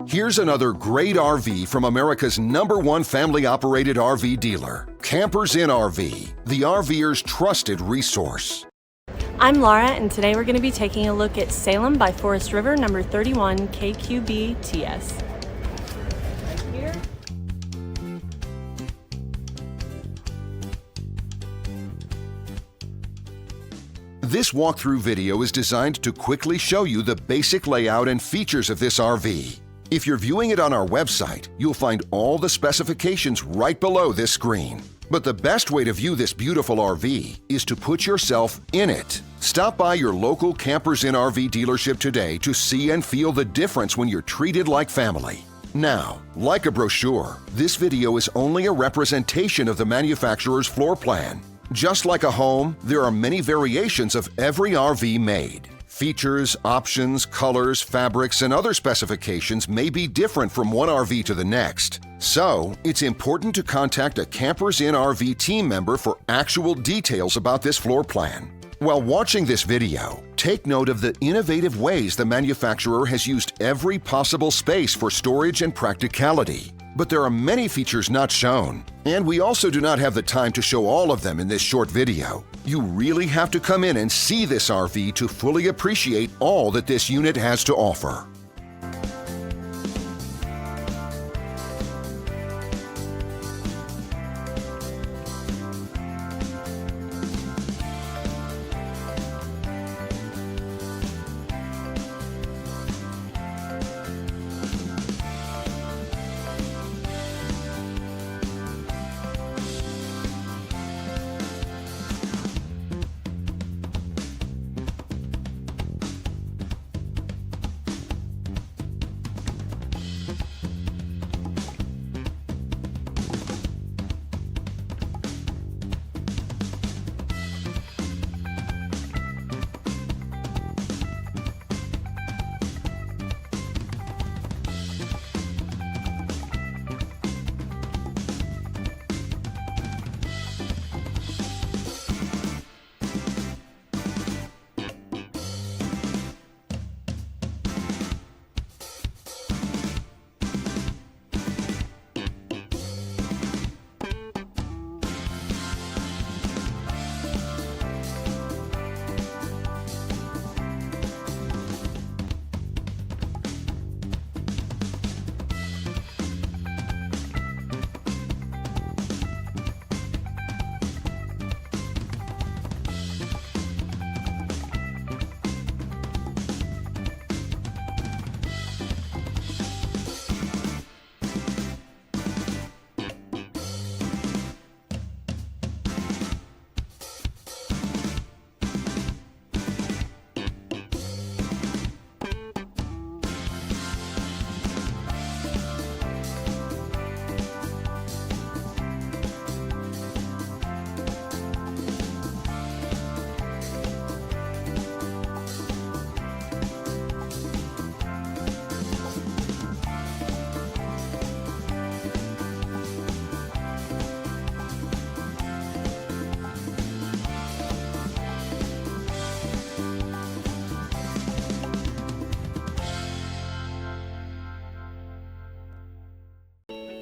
Here's another great RV from America's #1 family-operated RV dealer, Campers Inn RV, the RVer's trusted resource. I'm Laura, and today we're going to be taking a look at Salem by Forest River number 31 KQBTS. Right here. This walkthrough video is designed to quickly show you the basic layout and features of this RV. If you're viewing it on our website, you'll find all the specifications right below this screen. But the best way to view this beautiful RV is to put yourself in it. Stop by your local Campers Inn RV dealership today to see and feel the difference when you're treated like family. Now, like a brochure, this video is only a representation of the manufacturer's floor plan. Just like a home, there are many variations of every RV made. Features, options, colors, fabrics, and other specifications may be different from one RV to the next. So, it's important to contact a Campers Inn RV team member for actual details about this floor plan. While watching this video, take note of the innovative ways the manufacturer has used every possible space for storage and practicality. But there are many features not shown, and we also do not have the time to show all of them in this short video. You really have to come in and see this RV to fully appreciate all that this unit has to offer.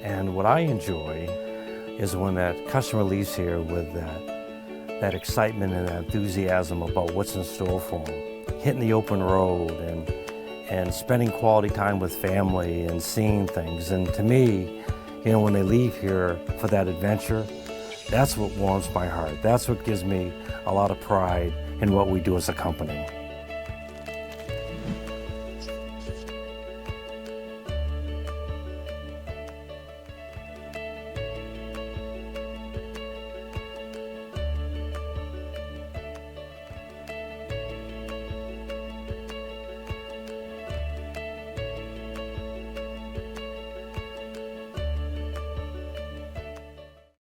And what I enjoy is when that customer leaves here with that excitement and that enthusiasm about what's in store for them. Hitting the open road and spending quality time with family and seeing things. And to me, you know, when they leave here for that adventure, that's what warms my heart. That's what gives me a lot of pride in what we do as a company.